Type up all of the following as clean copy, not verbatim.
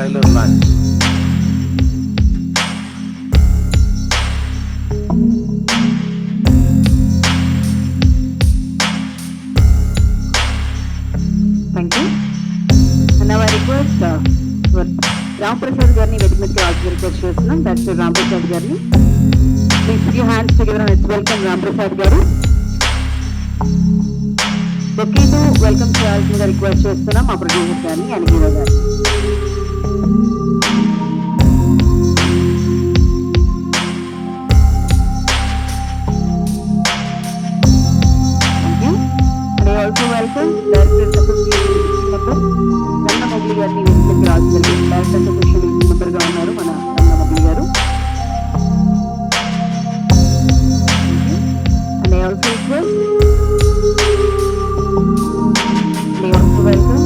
trailer launch. Thank you. And now I request Ram Prasad Garni Vedimati Arts request chestunam. That's Ram Prasad Garni. Please put your hands together and let's welcome Ram Prasad Garu. Okay, so welcome to us మీద request చేస్తున్నాం మా producer గారిని and hero గారిని. Thank you. And I also welcome Directors Association member Ramana Mogli గారిని వేదికకి రాజుగారు. Directors Association member గా ఉన్నారు మన రమణ మొగ్లి గారు. And I also request welcome.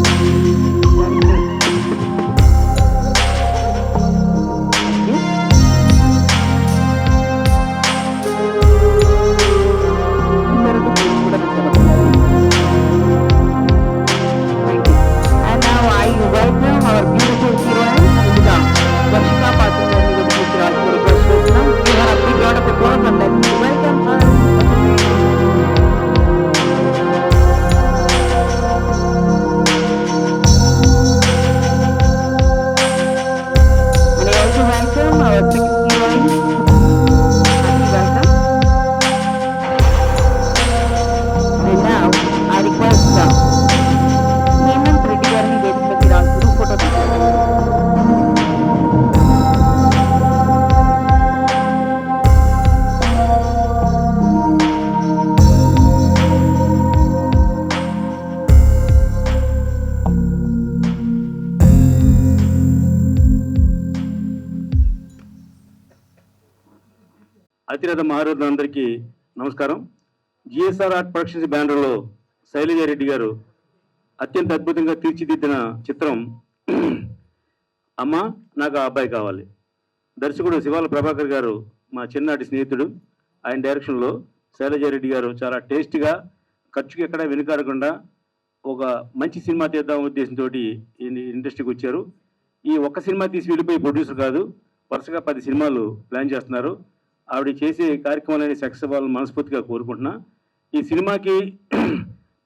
And now I welcome our beautiful heroine, Varshika Patil. We have a big round of applause and let's welcome her. Welcome our second heroine. Welcome. And now I request Hemant Reddy Garni Vedimati Raju photo తీసుకోండి. అతిరథ మహారథులందరికీ నమస్కారం. GSR art productions బ్యానర్లో శైలజారెడ్డి గారు అత్యంత అద్భుతంగా తీర్చిదిద్దిన చిత్రం అమ్మ నాకు ఆ అబ్బాయి కావాలి. దర్శకుడు శివాల ప్రభాకర్ గారు మా చిన్ననాటి స్నేహితుడు. ఆయన డైరెక్షన్లో శైలజారెడ్డి గారు చాలా టేస్ట్గా ఖర్చుకి ఎక్కడ వెనుకాడకుండా ఒక మంచి సినిమా తీద్దాం ఉద్దేశంతో ఇండస్ట్రీకి వచ్చారు. ఈ ఒక్క సినిమా తీసి వెళ్ళిపోయి ప్రొడ్యూసర్ కాదు, వరుసగా 10 సినిమాలు ప్లాన్ చేస్తున్నారు. ఆవిడ చేసే కార్యక్రమాలని సక్సెస్ అవ్వాలని మనస్ఫూర్తిగా కోరుకుంటున్నా. ఈ సినిమాకి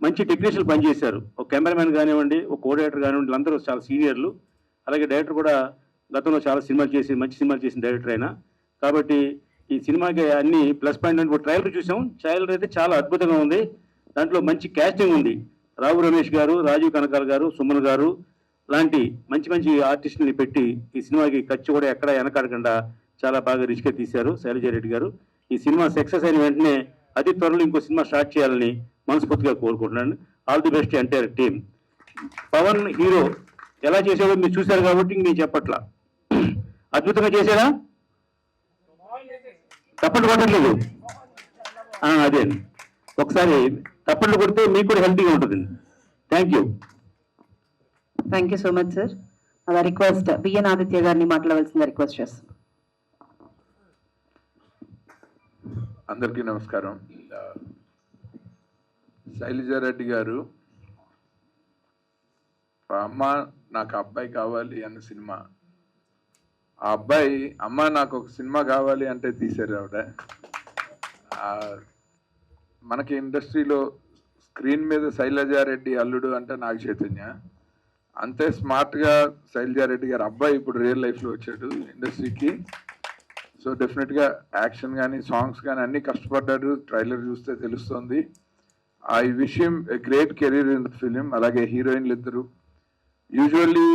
మంచి టెక్నీషియన్లు పనిచేశారు. ఒక కెమెరామెన్ కానివ్వండి, ఒక కోఆర్డినేటర్ కానివ్వండి, అందరూ చాలా సీనియర్లు. అలాగే డైరెక్టర్ కూడా గతంలో చాలా సినిమాలు చేసి మంచి సినిమాలు చేసిన డైరెక్టర్ అయినా. కాబట్టి ఈ సినిమాకి అన్ని ప్లస్ పాయింట్ అంటే ట్రైలర్ చూసాం. ట్రైలర్ అయితే చాలా అద్భుతంగా ఉంది. దాంట్లో మంచి క్యాస్టింగ్ ఉంది. రావు రమేష్ గారు, రాజీవ్ కనకాల్ గారు, సుమన్ గారు లాంటి మంచి మంచి ఆర్టిస్టుల్ని పెట్టి ఈ సినిమాకి ఖర్చు కూడా ఎక్కడ వెనకాడకుండా చాలా బాగా రిచ్గా తీశారు శైలజారెడ్డి గారు. ఈ సినిమా సక్సెస్ అయిన వెంటనే అతి త్వరలో ఇంకో సినిమా స్టార్ట్ చేయాలని మనస్ఫూర్తిగా కోరుకుంటున్నాను. All the best entire team. Pavan hero ఎలా చేశాడో మీరు చూశారు కాబట్టి నేను చెప్పట్లా. అద్భుతంగా చేశాడా? తప్పట్లు కొట్టట్లేదు. అదే ఒకసారి తప్పట్లు కొడితే మీకు కూడా హెల్తీగా ఉంటుంది. Thank you. Thank you so much sir. అలా రిక్వెస్ట్ బిఎన్ ఆదిత్య గారిని మాట్లాడవలసిందిగా రిక్వెస్ట్ చేస్తాం. అందరికీ నమస్కారం. శైలజారెడ్డి గారు అమ్మ నాకు అబ్బాయి కావాలి అన్న సినిమా, ఆ అబ్బాయి అమ్మ నాకు ఒక సినిమా కావాలి అంటే తీశారు ఆవిడ. మనకి ఇండస్ట్రీలో స్క్రీన్ మీద శైలజారెడ్డి అల్లుడు అంటే నాగ చైతన్య, అంతే స్మార్ట్గా శైలజారెడ్డి గారు అబ్బాయి ఇప్పుడు రియల్ లైఫ్లో వచ్చాడు ఇండస్ట్రీకి. సో డెఫినెట్గా యాక్షన్ కానీ సాంగ్స్ కానీ అన్నీ కష్టపడ్డాడు. ట్రైలర్ చూస్తే తెలుస్తుంది. I wish him a great career in the film. అలాగే హీరోయిన్లు ఇద్దరు. యూజువల్లీ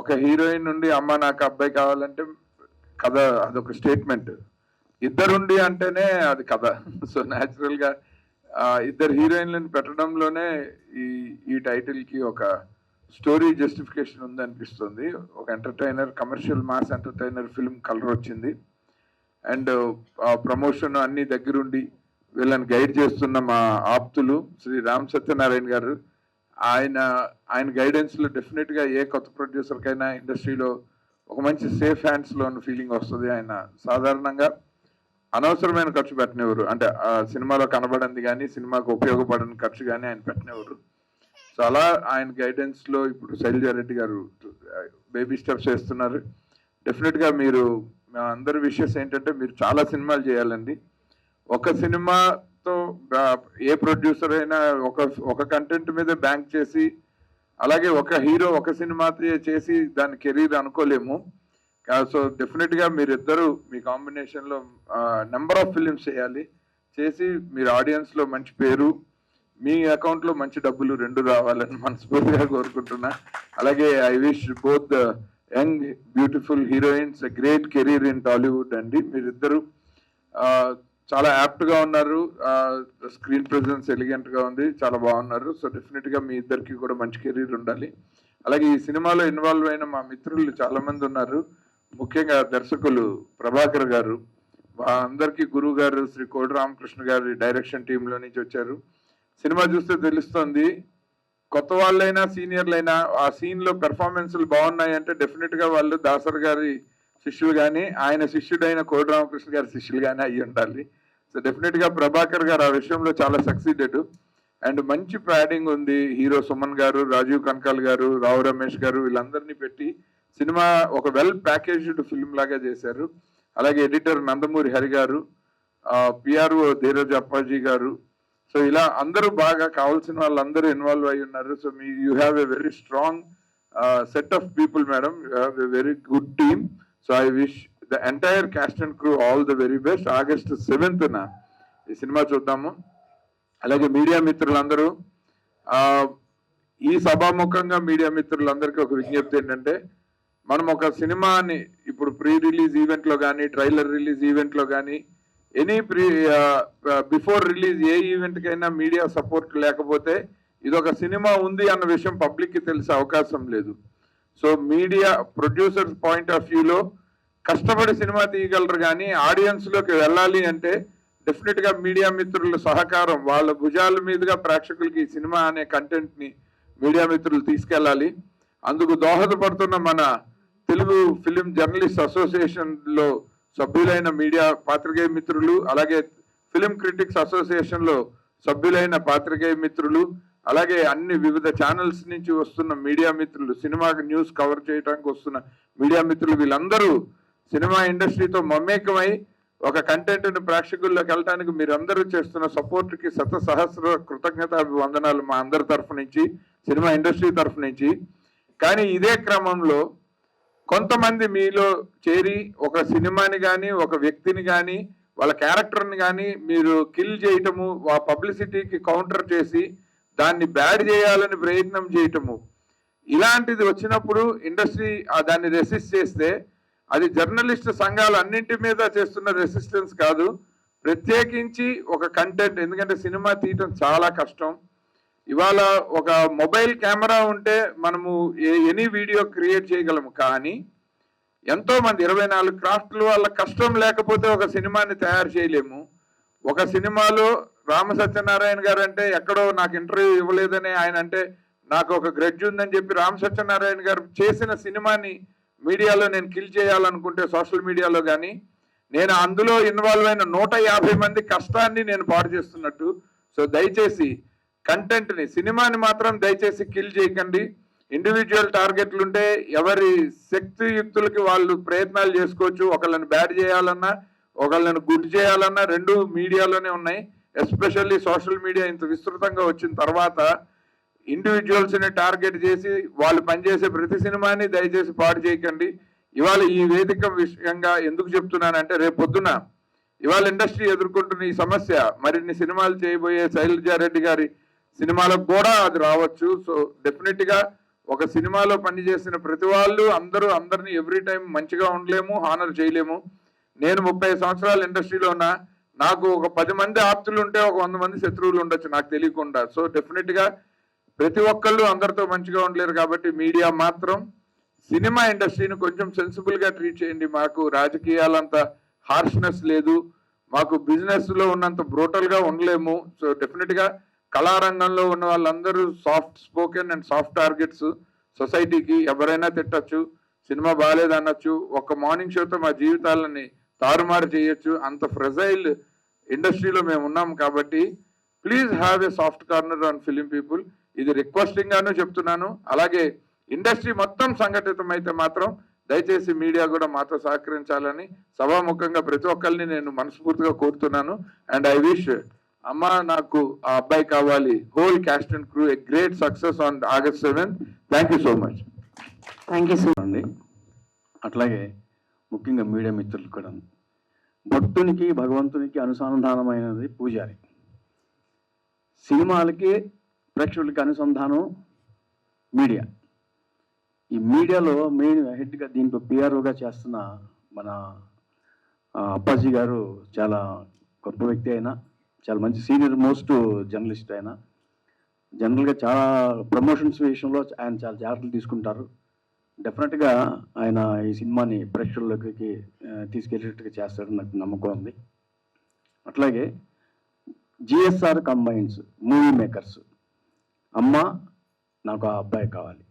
ఒక హీరోయిన్ నుండి అమ్మ నాకు అబ్బాయి కావాలంటే కథ అదొక స్టేట్మెంట్, ఇద్దరుండి అంటేనే అది కథ. సో న్యాచురల్గా ఇద్దరు హీరోయిన్లను పెట్టడంలోనే ఈ టైటిల్కి ఒక స్టోరీ జస్టిఫికేషన్ ఉందనిపిస్తుంది. ఒక entertainer, commercial mass entertainer film colour వచ్చింది. అండ్ ప్రమోషన్ అన్ని దగ్గరుండి వీళ్ళని గైడ్ చేస్తున్న మా ఆప్తులు శ్రీ రామ్ సత్యనారాయణ గారు, ఆయన గైడెన్స్లో డెఫినెట్గా ఏ కొత్త ప్రొడ్యూసర్కైనా ఇండస్ట్రీలో ఒక మంచి సేఫ్ హ్యాండ్స్లో ఉన్న ఫీలింగ్ వస్తుంది. ఆయన సాధారణంగా అనవసరమైన ఖర్చు పెట్టినవారు, అంటే ఆ సినిమాలో కనబడింది కానీ సినిమాకు ఉపయోగపడని ఖర్చు కానీ ఆయన పెట్టినవారు. సో అలా ఆయన గైడెన్స్లో ఇప్పుడు శైలజారెడ్డి గారు బేబీ స్టెప్స్ వేస్తున్నారు. డెఫినెట్గా మీరు అందరి విషయస్ ఏంటంటే మీరు చాలా సినిమాలు చేయాలండి. ఒక సినిమాతో ఏ ప్రొడ్యూసర్ అయినా ఒక కంటెంట్ మీద బ్యాంక్ చేసి, అలాగే ఒక హీరో ఒక సినిమా చేసి దాని కెరీర్ అనుకోలేము. సో డెఫినెట్గా మీరిద్దరూ మీ కాంబినేషన్లో నెంబర్ ఆఫ్ ఫిలిమ్స్ చేయాలి. చేసి మీరు ఆడియన్స్లో మంచి పేరు, మీ అకౌంట్లో మంచి డబ్బులు రెండు రావాలని మనస్ఫూర్తిగా కోరుకుంటున్నా. అలాగే I wish both young beautiful heroines great career in Tollywood అండి. మీరిద్దరు చాలా యాప్ట్గా ఉన్నారు, స్క్రీన్ ప్రెజెన్స్ ఎలిగెంట్గా ఉంది, చాలా బాగున్నారు. సో డెఫినెట్గా మీ ఇద్దరికి కూడా మంచి కెరీర్ ఉండాలి. అలాగే ఈ సినిమాలో ఇన్వాల్వ్ అయిన మా మిత్రులు చాలా మంది ఉన్నారు. ముఖ్యంగా దర్శకులు ప్రభాకర్ గారు, అందరికీ గురువు గారు శ్రీ కోడి రామకృష్ణ గారి డైరెక్షన్ టీంలో నుంచి వచ్చారు. సినిమా చూస్తే తెలుస్తుంది, కొత్త వాళ్ళైనా సీనియర్లైనా ఆ సీన్లో పెర్ఫార్మెన్స్లు బాగున్నాయి అంటే డెఫినెట్గా వాళ్ళు దాసర్ గారి శిష్యులు కానీ, ఆయన శిష్యుడైన కోడి రామకృష్ణ గారి శిష్యులు కానీ అయ్యి ఉండాలి. సో డెఫినెట్గా ప్రభాకర్ గారు ఆ విషయంలో చాలా సక్సీడెడ్. అండ్ మంచి ప్యాడింగ్ ఉంది. హీరో సుమన్ గారు, రాజీవ్ కనకాల్ గారు, రావు రమేష్ గారు వీళ్ళందరినీ పెట్టి సినిమా ఒక వెల్ ప్యాకేజ్డ్ ఫిల్మ్ లాగా చేశారు. అలాగే ఎడిటర్ నందమూరి హరి గారు, పిఆర్ఓ ధీరజ్ అప్పాజీ గారు, సో ఇలా అందరూ బాగా కావాల్సిన వాళ్ళందరూ ఇన్వాల్వ్ అయి ఉన్నారు. So you have a very strong set of people madam, you have a very good team. So I wish the entire caste and crew all the very best. August 7th ఈ cinema చూద్దాము. అలాగే media మిత్రులందరూ, ఈ సభాముఖంగా media మిత్రులందరికీ ఒక విజ్ఞప్తి ఏంటంటే, మనం ఒక సినిమాని ఇప్పుడు ప్రీ రిలీజ్ ఈవెంట్లో కానీ, ట్రైలర్ రిలీజ్ ఈవెంట్లో కానీ, ఎనీ బిఫోర్ రిలీజ్ ఏ ఈవెంట్కైనా మీడియా సపోర్ట్ లేకపోతే ఇది ఒక సినిమా ఉంది అన్న విషయం పబ్లిక్కి తెలిసే అవకాశం లేదు. So media producers point of వ్యూలో కష్టపడి సినిమా తీయగలరు, కానీ ఆడియన్స్లోకి వెళ్ళాలి అంటే డెఫినెట్గా మీడియా మిత్రుల సహకారం, వాళ్ళ భుజాల మీదుగా ప్రేక్షకులకి ఈ సినిమా అనే కంటెంట్ని మీడియా మిత్రులు తీసుకెళ్ళాలి. అందుకు దోహదపడుతున్న మన తెలుగు ఫిలిం జర్నలిస్ట్ అసోసియేషన్లో సభ్యులైన మీడియా పాత్రికేయ మిత్రులు, అలాగే ఫిలిం క్రిటిక్స్ అసోసియేషన్లో సభ్యులైన పాత్రికేయ మిత్రులు, అలాగే అన్ని వివిధ ఛానల్స్ నుంచి వస్తున్న మీడియా మిత్రులు, సినిమా న్యూస్ కవర్ చేయడానికి వస్తున్న మీడియా మిత్రులు, వీళ్ళందరూ సినిమా ఇండస్ట్రీతో మమేకమై ఒక కంటెంట్ను ప్రేక్షకుల్లోకి వెళ్ళడానికి మీరందరూ చేస్తున్న సపోర్ట్కి సహస్ర కృతజ్ఞతాభివందనాలు మా అందరి తరఫు నుంచి, సినిమా ఇండస్ట్రీ తరఫు నుంచి. కానీ ఇదే క్రమంలో కొంతమంది మీలో చేరి ఒక సినిమాని కానీ, ఒక వ్యక్తిని కానీ, వాళ్ళ క్యారెక్టర్ని కానీ మీరు కిల్ చేయటము, ఆ పబ్లిసిటీకి కౌంటర్ చేసి దాన్ని బ్యాడ్ చేయాలని ప్రయత్నం చేయటము, ఇలాంటిది వచ్చినప్పుడు ఇండస్ట్రీ దాన్ని రెసిస్ట్ చేస్తే అది జర్నలిస్ట్ సంఘాలు అన్నింటి మీద చేస్తున్న రెసిస్టెన్స్ కాదు, ప్రత్యేకించి ఒక కంటెంట్. ఎందుకంటే సినిమా తీయటం చాలా కష్టం. ఇవాళ ఒక మొబైల్ కెమెరా ఉంటే మనము ఎనీ వీడియో క్రియేట్ చేయగలము, కానీ ఎంతో మంది 24 క్రాఫ్ట్లు వాళ్ళ కష్టం లేకపోతే ఒక సినిమాని తయారు చేయలేము. ఒక సినిమాలో రామ సత్యనారాయణ గారు అంటే ఎక్కడో నాకు ఇంటర్వ్యూ ఇవ్వలేదని ఆయన అంటే నాకు ఒక గ్రెడ్జ్ ఉందని చెప్పి రామ సత్యనారాయణ గారు చేసిన సినిమాని మీడియాలో నేను కిల్ చేయాలనుకుంటే సోషల్ మీడియాలో కానీ, నేను అందులో ఇన్వాల్వ్ అయిన 150 మంది కష్టాన్ని నేను పాడు చేస్తున్నట్టు. సో దయచేసి కంటెంట్ని, సినిమాని మాత్రం దయచేసి కిల్ చేయకండి. ఇండివిజువల్ టార్గెట్లు ఉంటే ఎవరి శక్తియుక్తులకి వాళ్ళు ప్రయత్నాలు చేసుకోవచ్చు. ఒకళ్ళని బ్యాడ్ చేయాలన్నా, ఒకళ్ళని గుడ్ చేయాలన్నా రెండు మీడియాలోనే ఉన్నాయి. ఎస్పెషల్లీ సోషల్ మీడియా ఇంత విస్తృతంగా వచ్చిన తర్వాత ఇండివిజువల్స్ని టార్గెట్ చేసి వాళ్ళు పనిచేసే ప్రతి సినిమాని దయచేసి పాడు చేయకండి. ఇవాళ ఈ వేదిక విషయంగా ఎందుకు చెప్తున్నానంటే, రేపు పొద్దున ఇవాళ ఇండస్ట్రీ ఎదుర్కొంటున్న ఈ సమస్య మరిన్ని సినిమాలు చేయబోయే శైలజారెడ్డి గారి సినిమాలకు కూడా అది రావచ్చు. సో డెఫినెట్గా ఒక సినిమాలో పనిచేసిన ప్రతి వాళ్ళు అందరినీ ఎవ్రీ టైం మంచిగా ఉండలేము, హానర్ చేయలేము. నేను 30 సంవత్సరాలు ఇండస్ట్రీలో ఉన్నా, నాకు ఒక 10 మంది ఆప్తులు ఉంటే ఒక 100 మంది శత్రువులు ఉండొచ్చు నాకు తెలియకుండా. సో డెఫినెట్గా ప్రతి ఒక్కళ్ళు అందరితో మంచిగా ఉండలేరు. కాబట్టి మీడియా మాత్రం సినిమా ఇండస్ట్రీని కొంచెం సెన్సిబుల్గా ట్రీట్ చేయండి. మాకు రాజకీయాలంత హార్ష్నెస్ లేదు, మాకు బిజినెస్లో ఉన్నంత బ్రూటల్గా ఉండలేము. సో డెఫినెట్గా కళారంగంలో ఉన్న వాళ్ళందరూ soft spoken and soft targets. సొసైటీకి ఎవరైనా తిట్టచ్చు, సినిమా బాగాలేదు అనొచ్చు, ఒక మార్నింగ్ షోతో మా జీవితాలని తారుమారు చేయొచ్చు. అంత ఫ్రెజైల్ ఇండస్ట్రీలో మేము ఉన్నాం. కాబట్టి please have a soft corner on film people. ఇది రిక్వెస్టింగ్ గాను చెప్తున్నాను. అలాగే ఇండస్ట్రీ మొత్తం సంఘటితం అయితే మాత్రం దయచేసి మీడియా కూడా మాతో సహకరించాలని సభాముఖంగా ప్రతి ఒక్కరిని నేను మనస్ఫూర్తిగా కోరుతున్నాను. అండ్ ఐ విష్ అమ్మ నాకు ఆ అబ్బాయి కావాలి whole caste and crew a great success on August 7th. Thank you so much. Thank you so అండి. అట్లాగే ముఖ్యంగా మీడియా మిత్రులు కూడా భక్తునికి భగవంతునికి అనుసంధానమైనది పూజారి. సినిమాలకి ప్రేక్షకులకి అనుసంధానం మీడియా. ఈ మీడియాలో మెయిన్ హెడ్గా దీంట్లో పిఆర్ఓగా చేస్తున్న మన అప్పాజీ గారు చాలా గొప్ప వ్యక్తి అయినా, చాలా మంచి సీనియర్ మోస్ట్ జర్నలిస్ట్ అయినా, జనరల్గా చాలా ప్రమోషన్స్ విషయంలో ఆయన చాలా జాగ్రత్తలు తీసుకుంటారు. డెఫినెట్గా ఆయన ఈ సినిమాని ప్రేక్షకులకి తీసుకెళ్ళేట్టుగా చేస్తాడని నాకు నమ్మకం ఉంది. అట్లాగే జిఎస్ఆర్ కంబైన్స్ మూవీ మేకర్స్ అమ్మ నాకు ఆ అబ్బాయి కావాలి.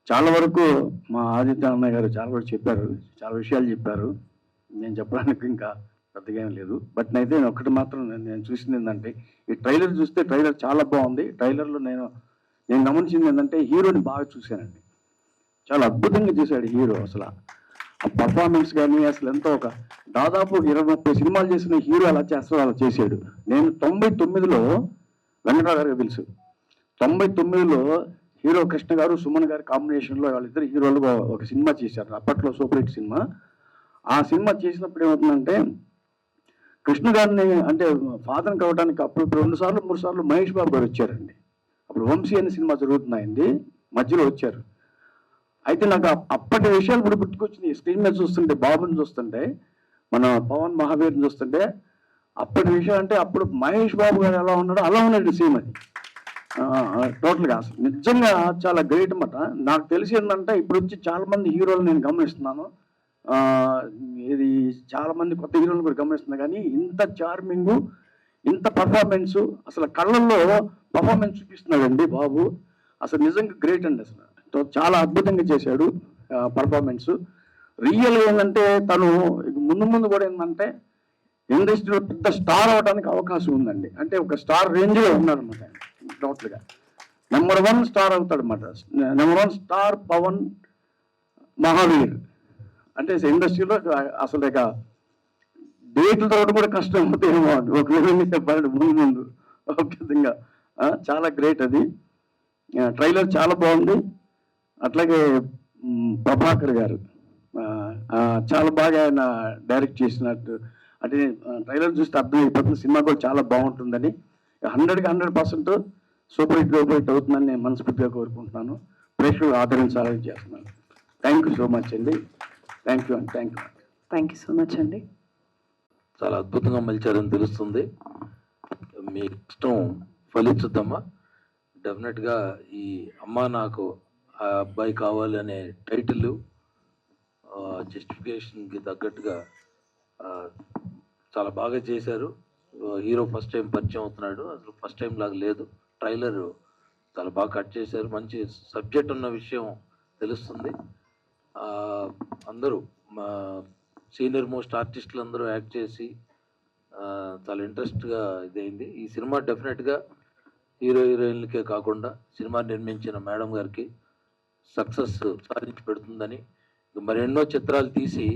చాలా వరకు మా ఆదిత్య అన్నయ్య గారు చాలా వరకు చెప్పారు, చాలా విషయాలు చెప్పారు. నేను చెప్పడానికి ఇంకా పెద్దగా ఏం లేదు. బట్ అయితే ఒకటి మాత్రం నేను చూసింది ఏంటంటే, ఈ ట్రైలర్ చూస్తే ట్రైలర్ చాలా బాగుంది. ట్రైలర్లో నేను గమనించింది ఏంటంటే హీరోని బాగా చూశానండి. చాలా అద్భుతంగా చేశాడు హీరో. అసలు ఆ పర్ఫార్మెన్స్ కానీ అసలు ఎంతో ఒక దాదాపు 20-30 సినిమాలు చేసిన హీరో అలా చేస్తాడు, అలా చేశాడు. నేను 99లో వెంకటరావు గారికి తెలుసు. 99లో హీరో కృష్ణ గారు సుమన్ గారి కాంబినేషన్లో వాళ్ళిద్దరు హీరోలుగా ఒక సినిమా చేశారు. అప్పట్లో సూపర్ హిట్ సినిమా. ఆ సినిమా చేసినప్పుడు ఏమవుతుందంటే కృష్ణ గారిని అంటే ఫాదర్ని కావడానికి అప్పుడు 2 సార్లు 3 సార్లు మహేష్ బాబు గారు వచ్చారండి. అప్పుడు వంశీ అనే సినిమా జరుగుతున్నాయండి, మధ్యలో వచ్చారు. అయితే నాకు అప్పటి విషయాలు ఇప్పుడు గుర్తుకొచ్చినాయి. స్క్రీన్ మీద చూస్తుంటే బాబుని చూస్తుంటే, మన పవన్ మహావీర్ని చూస్తుంటే అప్పటి విషయం అంటే అప్పుడు మహేష్ బాబు గారు ఎలా ఉన్నాడో అలా ఉన్నాడు సీన్. అది టోటల్గా అసలు నిజంగా చాలా గ్రేట్ అన్నమాట. నాకు తెలిసి ఏంటంటే ఇప్పుడు వచ్చి చాలా మంది హీరోలు నేను గమనిస్తున్నాను, ఇది చాలా మంది కొత్త హీరోలు కూడా గమనిస్తున్నా, కానీ ఇంత చార్మింగ్, ఇంత పర్ఫార్మెన్స్, అసలు కళ్ళల్లో పర్ఫార్మెన్స్ చూపిస్తున్నాడండి బాబు. అసలు నిజంగా గ్రేట్ అండి. అసలు చాలా అద్భుతంగా చేశాడు పర్ఫార్మెన్స్. రియల్ ఏంటంటే తను ముందు కూడా ఏంటంటే ఇండస్ట్రీలో పెద్ద స్టార్ అవడానికి అవకాశం ఉందండి. అంటే ఒక స్టార్ రేంజ్లో ఉన్నారనమాట. టోటల్గా నెంబర్ 1 స్టార్ అవుతాడనమాట. నెంబర్ 1 స్టార్ పవన్ మహావీర్ అంటే ఇండస్ట్రీలో అసలు ఇక డేట్లు తోటి కూడా కష్టం అవుతాయేమో ఒక విధంగా చెప్పాలి ముందు ఒక విధంగా. చాలా గ్రేట్ అది. ట్రైలర్ చాలా బాగుంది. అట్లాగే ప్రభాకర్ గారు చాలా బాగా ఆయన డైరెక్ట్ చేసినట్టు, అంటే ట్రైలర్ చూస్తే అర్థమైపోతుంది సినిమా కూడా చాలా బాగుంటుందని. 100కి 100% సూపర్ హిట్ అవుతుందని నేను మనస్ఫూర్తిగా కోరుకుంటున్నాను. ప్రేక్షకులు ఆదరించాలని చేస్తున్నాను. థ్యాంక్ యూ సో మచ్ అండి. థ్యాంక్ యూ సో మచ్ అండి. చాలా అద్భుతంగా మలిచారని తెలుస్తుంది. మీ ఇష్టం ఫలించుద్దమ్మా. డెఫినెట్గా ఈ అమ్మ నాకు ఆ అబ్బాయి కావాలి అనే టైటిల్ జస్టిఫికేషన్కి తగ్గట్టుగా చాలా బాగా చేశారు. హీరో ఫస్ట్ టైం పరిచయం అవుతున్నాడు, అసలు ఫస్ట్ టైం లాగా లేదు. ట్రైలర్ చాలా బాగా కట్ చేశారు. మంచి సబ్జెక్ట్ ఉన్న విషయం తెలుస్తుంది. అందరూ మా సీనియర్ మోస్ట్ ఆర్టిస్టులు అందరూ యాక్ట్ చేసి చాలా ఇంట్రెస్ట్గా ఇదైంది. ఈ సినిమా డెఫినెట్గా హీరోయిన్లకే కాకుండా సినిమా నిర్మించిన మేడం గారికి సక్సెస్ సాధించి పెడుతుందని, మరెన్నో చిత్రాలు తీసి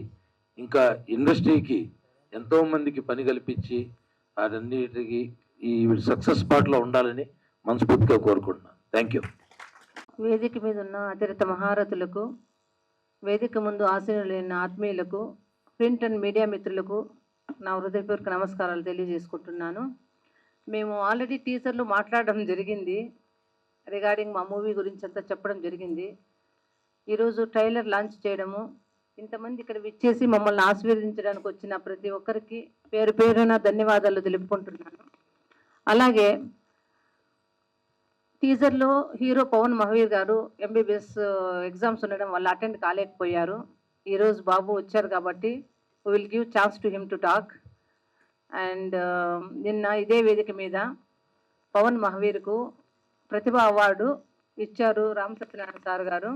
ఇంకా ఇండస్ట్రీకి ఎంతోమందికి పని కల్పించి అన్నిటికీ ఈ సక్సెస్ పార్ట్లో ఉండాలని మనస్ఫూర్తిగా కోరుకుంటున్నాను. Thank you. వేదిక మీద ఉన్న అతిరిత మహారథులకు, వేదిక ముందు ఆశీనులైన ఆత్మీయులకు, ప్రింట్ అండ్ మీడియా మిత్రులకు నా హృదయపూర్వక నమస్కారాలు తెలియజేసుకుంటున్నాను. మేము ఆల్రెడీ టీజర్లో మాట్లాడడం జరిగింది, రిగార్డింగ్ మా మూవీ గురించి అంతా చెప్పడం జరిగింది. ఈరోజు ట్రైలర్ లాంచ్ చేయడము, ఇంతమంది ఇక్కడ విచ్చేసి మమ్మల్ని ఆశీర్వదించడానికి వచ్చిన ప్రతి ఒక్కరికి పేరు పేరున ధన్యవాదాలు తెలుపుకుంటున్నాను. అలాగే టీజర్లో హీరో పవన్ మహావీర్ గారు ఎంబీబీఎస్ ఎగ్జామ్స్ ఉండడం వల్ల అటెండ్ కాలేకపోయారు. ఈరోజు బాబు వచ్చారు కాబట్టి we will give chance to him to talk. And నిన్న ఇదే వేదిక మీద పవన్ మహావీర్కు ప్రతిభ అవార్డు ఇచ్చారు రామ్ సత్యనారాయణ సార్ గారు.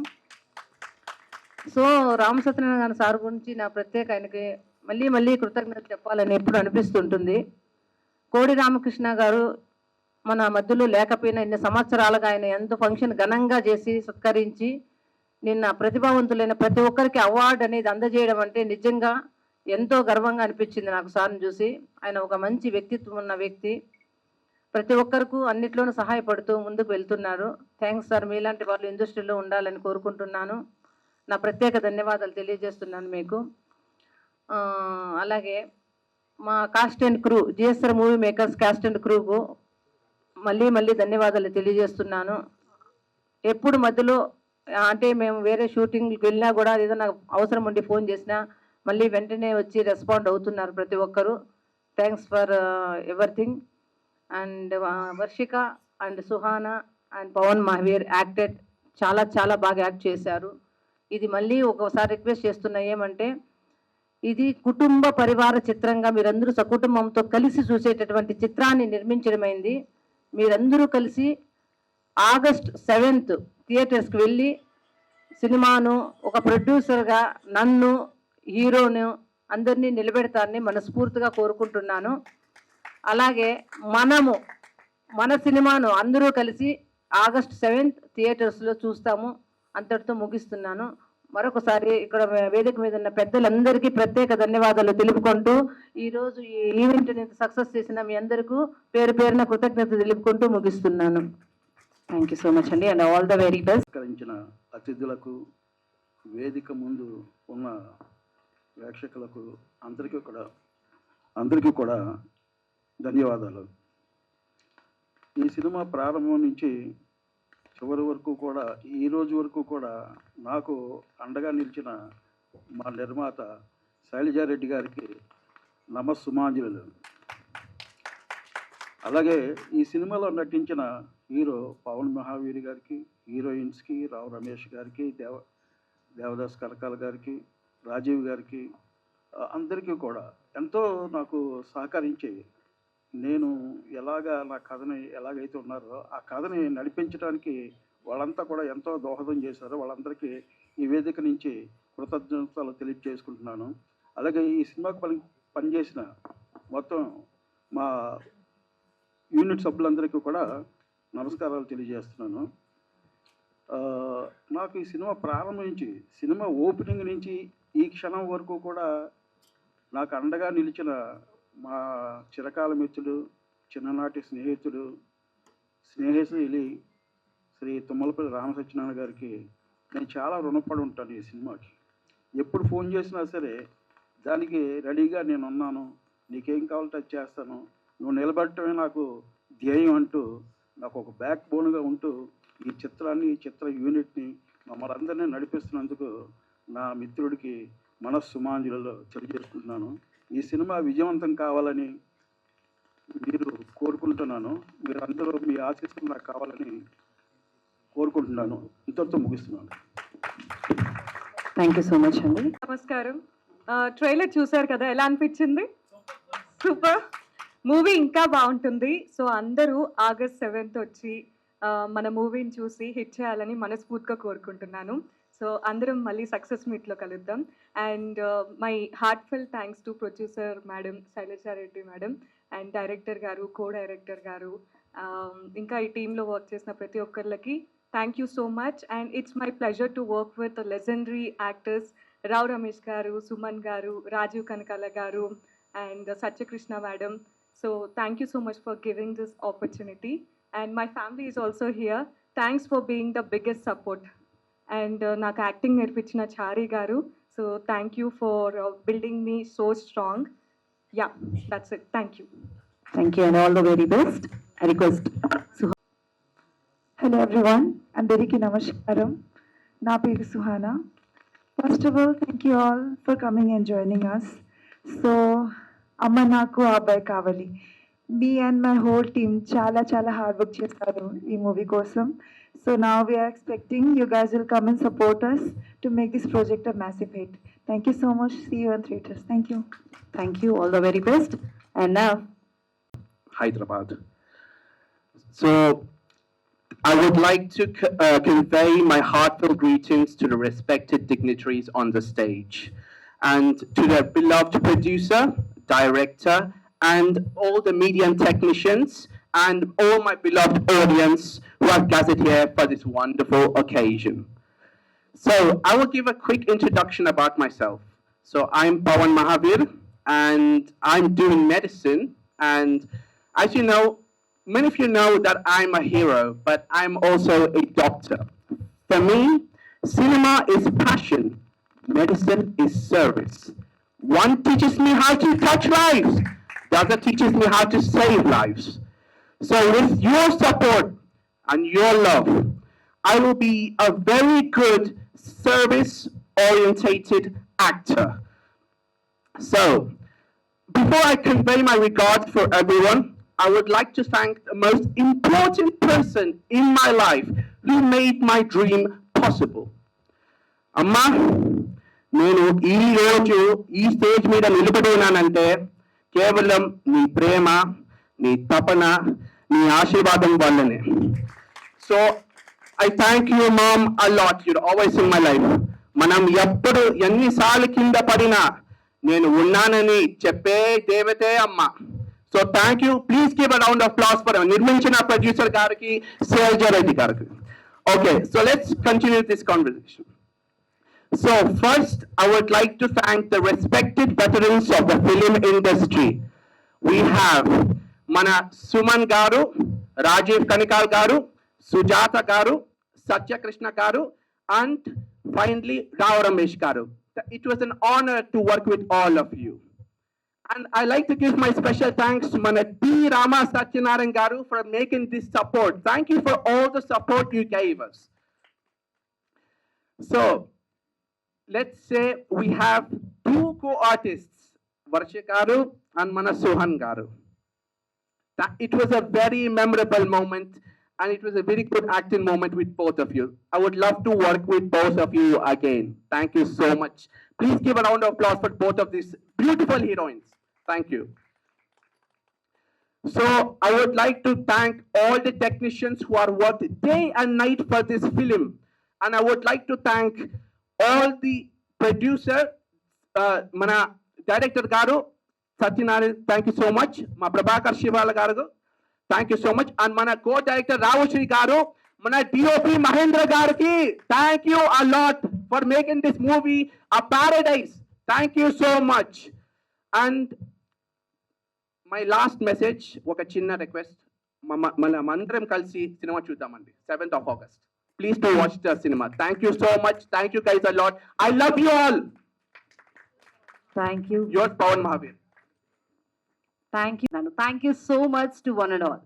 సో రామ్ సత్యనారాయణ సార్ గురించి నా ప్రత్యేక ఆయనకి మళ్ళీ కృతజ్ఞతలు చెప్పాలని ఎప్పుడు అనిపిస్తుంటుంది. కోడి రామకృష్ణ గారు మన మధ్యలో లేకపోయినా ఇన్ని సంవత్సరాలుగా ఆయన ఎంతో ఫంక్షన్ ఘనంగా చేసి సత్కరించి నిన్న ప్రతిభావంతులైన ప్రతి ఒక్కరికి అవార్డు అనేది అందజేయడం అంటే నిజంగా ఎంతో గర్వంగా అనిపించింది నాకు సార్ని చూసి. ఆయన ఒక మంచి వ్యక్తిత్వం ఉన్న వ్యక్తి, ప్రతి ఒక్కరికి అన్నిట్లోనూ సహాయపడుతూ ముందుకు వెళ్తున్నారు. థ్యాంక్స్ సార్, మీలాంటి వాళ్ళు ఇండస్ట్రీలో ఉండాలని కోరుకుంటున్నాను. నా ప్రత్యేక ధన్యవాదాలు తెలియజేస్తున్నాను మీకు. అలాగే మా cast and crew, GSR movie makers cast and క్రూకు మళ్ళీ ధన్యవాదాలు తెలియజేస్తున్నాను. ఎప్పుడు మధ్యలో అంటే మేము వేరే షూటింగ్కి వెళ్ళినా కూడా ఏదైనా అవసరం ఉండి ఫోన్ చేసినా మళ్ళీ వెంటనే వచ్చి రెస్పాండ్ అవుతున్నారు ప్రతి ఒక్కరు. Thanks for everything. And Varshika and Suhana and Pawan Mahaveer acted, చాలా బాగా యాక్ట్ చేశారు. ఇది మళ్ళీ ఒకసారి రిక్వెస్ట్ చేస్తున్నా ఏమంటే, ఇది కుటుంబ పరివార చిత్రంగా మీరందరూ సకుటుంబంతో కలిసి చూసేటటువంటి చిత్రాన్ని నిర్మించడమైంది. మీరందరూ కలిసి ఆగస్ట్ 7th థియేటర్స్కి వెళ్ళి సినిమాను ఒక ప్రొడ్యూసర్గా నన్ను, హీరోను అందరినీ నిలబెడతారని మనస్ఫూర్తిగా కోరుకుంటున్నాను. అలాగే మన సినిమాను అందరూ కలిసి ఆగస్ట్ 7th థియేటర్స్లో చూస్తాము. అంతటితో ముగిస్తున్నాను. మరొకసారి ఇక్కడ వేదిక మీద ఉన్న పెద్దలందరికీ ప్రత్యేక ధన్యవాదాలు తెలుపుకుంటూ ఈరోజు ఈ ఈవెంట్ని సక్సెస్ చేసిన మీ అందరికీ పేరున కృతజ్ఞత తెలుపుకుంటూ ముగిస్తున్నాను. థ్యాంక్ యూ సో మచ్ అండి, and all the very best. సత్కరించిన అతిథులకు, వేదిక ముందు ఉన్న ప్రేక్షకులకు అందరికీ కూడా ధన్యవాదాలు. ఈ సినిమా ప్రారంభం నుంచి చివరి వరకు కూడా, ఈ రోజు వరకు కూడా నాకు అండగా నిలిచిన మా నిర్మాత శైలజారెడ్డి గారికి నమస్సుమాంజలు. అలాగే ఈ సినిమాలో నటించిన హీరో పవన్ మహావీర్ గారికి, హీరోయిన్స్కి రావు రమేష్ గారికి, దేవదాస్ కనకాల గారికి, రాజీవ్ గారికి, అందరికీ కూడా ఎంతో నాకు సహకరించి నేను నా కథని ఎలాగైతే ఉన్నారో ఆ కథని నడిపించడానికి వాళ్ళంతా కూడా ఎంతో దోహదం చేశారు. వాళ్ళందరికీ ఈ వేదిక నుంచి కృతజ్ఞతలు తెలియజేసుకుంటున్నాను. అలాగే ఈ సినిమాకు పనిచేసిన మొత్తం మా యూనిట్ సభ్యులందరికీ కూడా నమస్కారాలు తెలియజేస్తున్నాను. నాకు ఈ సినిమా ప్రారంభం నుంచి, సినిమా ఓపెనింగ్ నుంచి ఈ క్షణం వరకు కూడా నాకు అండగా నిలిచిన మా చిరకాల మిత్రుడు, చిన్ననాటి స్నేహితుడు, స్నేహశీలి శ్రీ తుమ్మలపల్లి రామసత్యనారాయణ గారికి నేను చాలా రుణపడి ఉంటాను. ఈ సినిమాకి ఎప్పుడు ఫోన్ చేసినా సరే దానికి రెడీగా నేను ఉన్నాను, నీకేం కావాలంటే అది చేస్తాను, నువ్వు నిలబడటమే నాకు ధ్యేయం అంటూ నాకు ఒక బ్యాక్ బోన్గా ఉంటూ ఈ చిత్ర యూనిట్ని మమ్మల్ని అందరినీ నడిపిస్తున్నందుకు నా మిత్రుడికి మనస్సుమాంజలిలో తెలియజేసుకుంటున్నాను. ఈ సినిమా విజయవంతం కావాలని మీరు కోరుకుంటున్నాను. మీరందరూ మీ ఆశీస్సులు నాకు కావాలని కోరుకుంటున్నాను. ఇంతటితో ముగిస్తున్నాను. థ్యాంక్ యూ సో మచ్ అండి. నమస్కారం. ట్రైలర్ చూశారు కదా, ఎలా అనిపించింది? సూపర్. మూవీ ఇంకా బాగుంటుంది. సో అందరూ ఆగస్ట్ 7th వచ్చి మన మూవీని చూసి హిట్ చేయాలని మనస్ఫూర్తిగా కోరుకుంటున్నాను. సో అందరం మళ్ళీ సక్సెస్ మీట్లో కలుద్దాం. And my heartful thanks to producer madam Sailaja Reddy madam and director గారు, కో డైరెక్టర్ గారు, ఇంకా ఈ టీంలో వర్క్ చేసిన ప్రతి ఒక్కరికి thank you so much. And it's my pleasure to work with legendary actors Rao Ramesh గారు, సుమన్ గారు, రాజీవ్ కనకాల గారు and Satyakrishna madam. So thank you so much for giving this opportunity. And my family is also here. Thanks for being the biggest support. And నాకు acting నేర్పించిన చారి గారు. So thank you for building me so strong. Yeah, that's it. Thank you. Thank you and all the very best. I request Hello everyone, అందరికీ నమస్కారం. నా పేరు Suhana. First of all, thank you all for coming and joining us. So, అమ్మ నాకు అబ్బాయి కావాలి. Me and my whole team చాలా hard work చేస్తారు ఈ మూవీ కోసం. So now we are expecting you guys will come and support us to make this project a massive hit. Thank you so much. See you in theaters. Thank you. thank you, all the very best. And now Hyderabad. So I would like to convey my heartfelt greetings to the respected dignitaries on the stage and to their beloved producer, director, and all the media and technicians and all my beloved audience who have gathered here for this wonderful occasion. So I will give a quick introduction about myself. So I'm Pawan Mahavir, and I'm doing medicine. And as you know, many of you know that I'm a hero, but I'm also a doctor. For me, cinema is passion, medicine is service. One teaches me how to touch lives, the other teaches me how to save lives. So with your support and your love, I will be a very good service-orientated actor. So, before I convey my regards for everyone, I would like to thank the most important person in my life who made my dream possible. Amma, నేను ఈ రోజు ఈ stage మీద నిలబడి ఉన్నానంటే కేవలం నీ ప్రేమ, నీ తపన, నీ ఆశీర్వాదం వల్లనే. So I thank you, Mom, a lot. You're always in my life. మనం ఎప్పుడు ఎన్నిసార్లు కింద పడినా నేను ఉన్నానని చెప్పే దేవతే అమ్మ. So thank you. Please give a round of applause for నిర్మించిన ప్రొడ్యూసర్ గారికి, శైలజా రెడ్డి గారికి. Okay, so let's continue this conversation. So first, I would like to thank the respected veterans of the film industry. We have Mana Suman Garu, Rajiv Kanikal Garu, Sujata Garu, Satya Krishna Garu, and finally Rao Ramesh Garu. It was an honor to work with all of you. And I like to give my special thanks to Mana P. Rama Satyanarayan Garu for making this support. Thank you for all the support you gave us. So, let's say we have two co-artists, Varsha Garu and Mana Sohan Garu. It was a very memorable moment, and it was a very good acting moment with both of you. I would love to work with both of you again. Thank you so much. Please give a round of applause for both of these beautiful heroines. Thank you. So I would like to thank all the technicians who are worked day and night for this film. And I would like to thank all the producer, Mana Director Garu, Satyanarayan, thank you so much. Ma Prabhakar Shivala Garu, thank you so much. And Mana Co-Director Ravushri Garu, Mana DOP Mahendra Garuki, thank you a lot for making this movie a paradise. Thank you so much. And my last message, oka chinna request, mana mandram kalsi cinema chuddamandi 7th of August. Please do watch the cinema. Thank you so much. Thank you guys a lot. I love you all. Thank you. Yours, Pawan Mahavir. Thank you. Thank you so much to one and all.